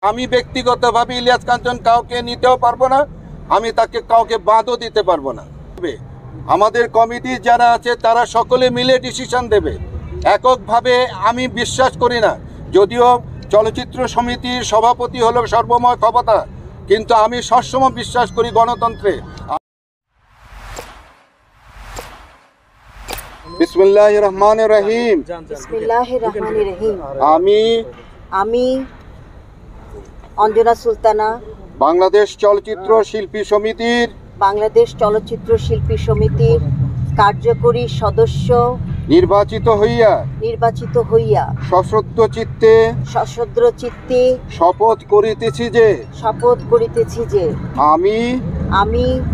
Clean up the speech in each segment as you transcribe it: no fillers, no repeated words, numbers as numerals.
আমি ব্যক্তিগতভাবে ইলিয়াস কাঞ্চন কাউকে নিতেও পারবো না, আমি তাকে কাউকে বাদও দিতে পারবো না। আমাদের কমিটি যারা আছে তারা সকলে মিলে ডিসিশন দেবে, এককভাবে আমি বিশ্বাস করি না। যদিও চলচ্চিত্র সমিতির সভাপতি হলো সর্বময় ক্ষমতা, কিন্তু আমি সবসময় বিশ্বাস করি গণতন্ত্রে। বিসমিল্লাহির রহমানির রহিম। বিসমিল্লাহির রহমানির রহিম। আমি অঞ্জনা সুলতানা বাংলাদেশ চলচ্চিত্র শিল্পী সমিতির কার্যকরী সদস্য নির্বাচিত হইয়া সশ্রদ্ধ চিত্তে শপথ করিতেছি যে আমি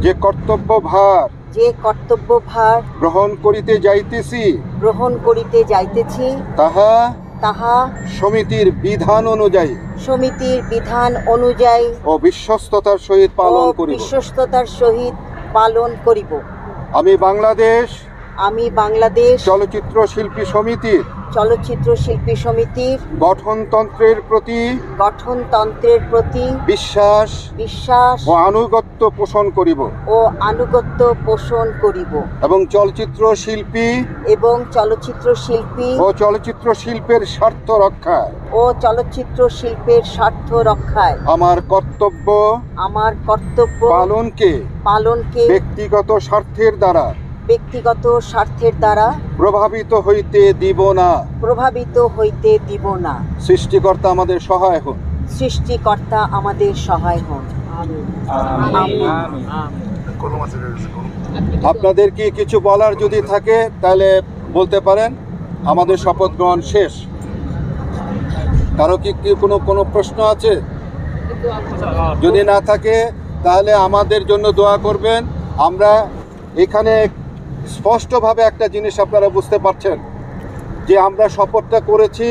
যে কর্তব্যভার গ্রহণ করিতে যাইতেছি তাহা সমিতির বিধান অনুযায়ী ও বিশ্বস্ততার সহিত পালন করিব। আমি বাংলাদেশ চলচ্চিত্র শিল্পী সমিতির গঠনতন্ত্রের প্রতি বিশ্বাস ও আনুগত্য পোষণ করিব এবং চলচ্চিত্র শিল্পী ও চলচ্চিত্র শিল্পের স্বার্থ রক্ষায় আমার কর্তব্য পালনকে ব্যক্তিগত স্বার্থের দ্বারা প্রভাবিত হইতে দিব না। সৃষ্টিকর্তা আমাদের সহায় হন। আপনাদের কি কিছু বলার যদি থাকে তাহলে বলতে পারেন। আমাদের শপথ গ্রহণ শেষ। কারো কি কোনো প্রশ্ন আছে? যদি না থাকে তাহলে আমাদের জন্য দোয়া করবেন। আমরা এখানে স্পষ্টভাবে একটা জিনিস আপনারা বুঝতে পারছেন যে আমরা শপথটা করেছি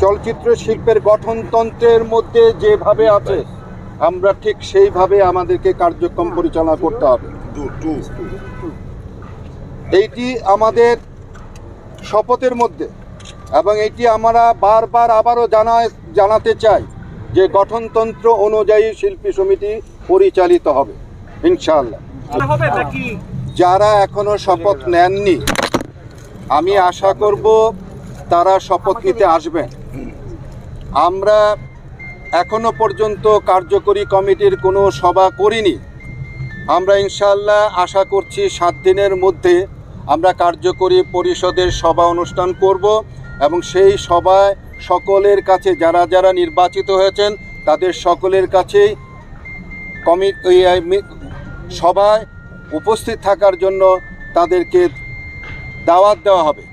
চলচ্চিত্র শিল্পের গঠনতন্ত্রের মধ্যে যেভাবে আছে আমরা ঠিক সেইভাবে আমাদেরকে কার্যক্রম পরিচালনা করতে হবে। এইটি আমাদের শপথের মধ্যে, এবং এটি আমরা বারবার আবারও জানাতে চাই যে গঠনতন্ত্র অনুযায়ী শিল্পী সমিতি পরিচালিত হবে ইনশাআল্লাহ। যারা এখনো শপথ নেননি আমি আশা করব তারা শপথ নিতে আসবেন। আমরা এখনো পর্যন্ত কার্যকরী কমিটির কোনো সভা করিনি। আমরা ইনশাআল্লাহ আশা করছি 7 দিনের মধ্যে আমরা কার্যকরী পরিষদের সভা অনুষ্ঠান করব, এবং সেই সভায় সকলের কাছে যারা নির্বাচিত হয়েছেন তাদের সকলের কাছেই সভায় উপস্থিত থাকার জন্য তাদেরকে দাওয়াত দেওয়া হবে,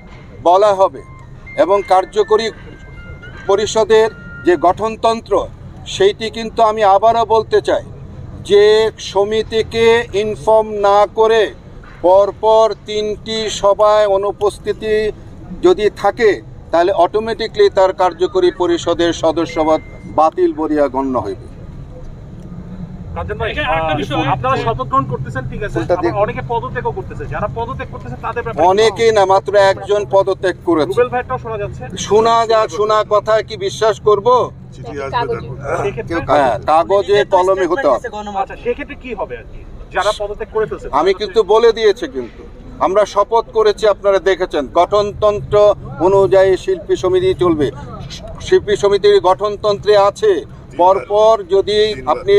বলা হবে। এবং কার্যকরী পরিষদের যে গঠনতন্ত্র সেইটি কিন্তু আমি আবারও বলতে চাই যে সমিতিকে ইনফর্ম না করে পরপর 3টি সভায় অনুপস্থিতি যদি থাকে তাহলে অটোমেটিকলি তার কার্যকরী পরিষদের সদস্যপদ বাতিল বলিয়া গণ্য হইবে। অনেকেই না, মাত্র একজন পদত্যাগ করেছে। শোনা কথা কি বিশ্বাস করব? কাগজে কলমে হতে হবে। আমি কিন্তু বলে দিয়েছি, কিন্তু আমরা শপথ করেছি, আপনারা দেখেছেন গঠনতন্ত্র অনুযায়ী শিল্পী সমিতি চলবে। শিল্পী সমিতির গঠনতন্ত্রে আছে পরপর যদি আপনি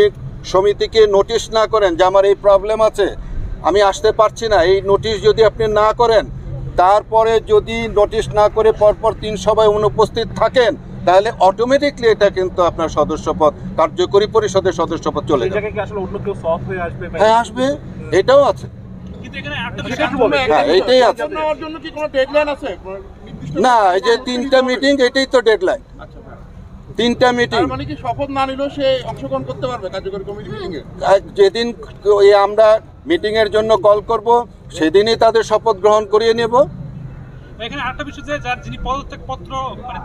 সমিতিকে নোটিশ না করেন যে আমার এই প্রবলেম আছে, আমি আসতে পারছি না, এই নোটিশ যদি আপনি না করেন, তারপরে যদি নোটিশ না করে পরপর 3 সভায় অনুপস্থিত থাকেন তাহলে অটোমেটিকলি এটা কিন্তু আপনার সদস্যপদ কার্যকরী পরিষদের সদস্যপদ চলে যাবে। হ্যাঁ আসবে, এটাও আছে। এইটাই আছে না, এই যে 3টা মিটিং, এটাই তো ডেডলাইন। 3টা মিটিং মানে কি শপথ না নিলেও সে অংশগ্রহণ করতে পারবে কার্যকরী কমিটি মিটিংয়ে? যেদিন আমরা মিটিং এর জন্য কল করব সেদিনই তাদের শপথ গ্রহণ করিয়ে নেব। এখানে আরেকটা বিষয় যে যিনি পদত্যাগ পত্র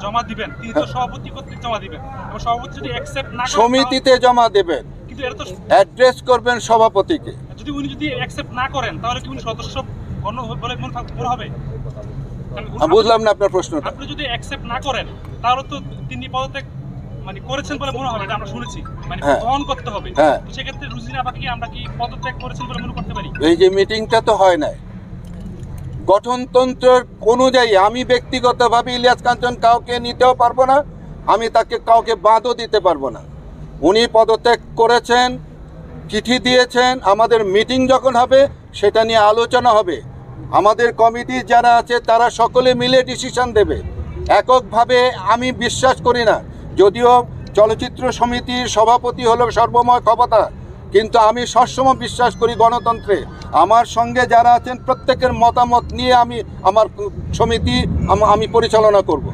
জমা দিবেন তিনি তো সভাপতি কর্তৃক জমা দিবেন, এবং সভাপতি যদি অ্যাকসেপ্ট না করেন সমিতিতে জমা দেবেন, কিন্তু এটা তো অ্যাড্রেস করবেন সভাপতিকে। উনি যদি অ্যাকসেপ্ট না করেন তাহলে কি উনি সদস্য গণ্য বলে মনে হবে? বুঝলাম না আপনার প্রশ্নটা। আপনি যদি অ্যাকসেপ্ট না করেন তাহলে তো তিনি পদত্যাগ মানে করেছেন বলে মনে হবে, এটা আমরা শুনেছি, মানে হ্যাঁ। গ্রহণ করতে হবে। হ্যাঁ। তো সেক্ষেত্রে রুজিনা আপাকে আমরা কি পদত্যাগ করেছেন বলে মনে করতে পারি? এই যে মিটিংটা তো হয় নাই, গঠনতন্ত্রের অনুযায়ী আমি ব্যক্তিগতভাবে ইলিয়াস কাঞ্চন কাউকে নিতেও পারবো না, আমি তাকে কাউকে বাদও দিতে পারবো না। উনি পদত্যাগ করেছেন, চিঠি দিয়েছেন, আমাদের মিটিং যখন হবে সেটা নিয়ে আলোচনা হবে। আমাদের কমিটি যারা আছে তারা সকলে মিলে ডিসিশন দেবে। এককভাবে আমি বিশ্বাস করি না, যদিও চলচ্চিত্র সমিতির সভাপতি হলো সর্বময় ক্ষমতা, কিন্তু আমি সবসময় বিশ্বাস করি গণতন্ত্রে। আমার সঙ্গে যারা আছেন প্রত্যেকের মতামত নিয়ে আমি আমার সমিতি আমি পরিচালনা করব।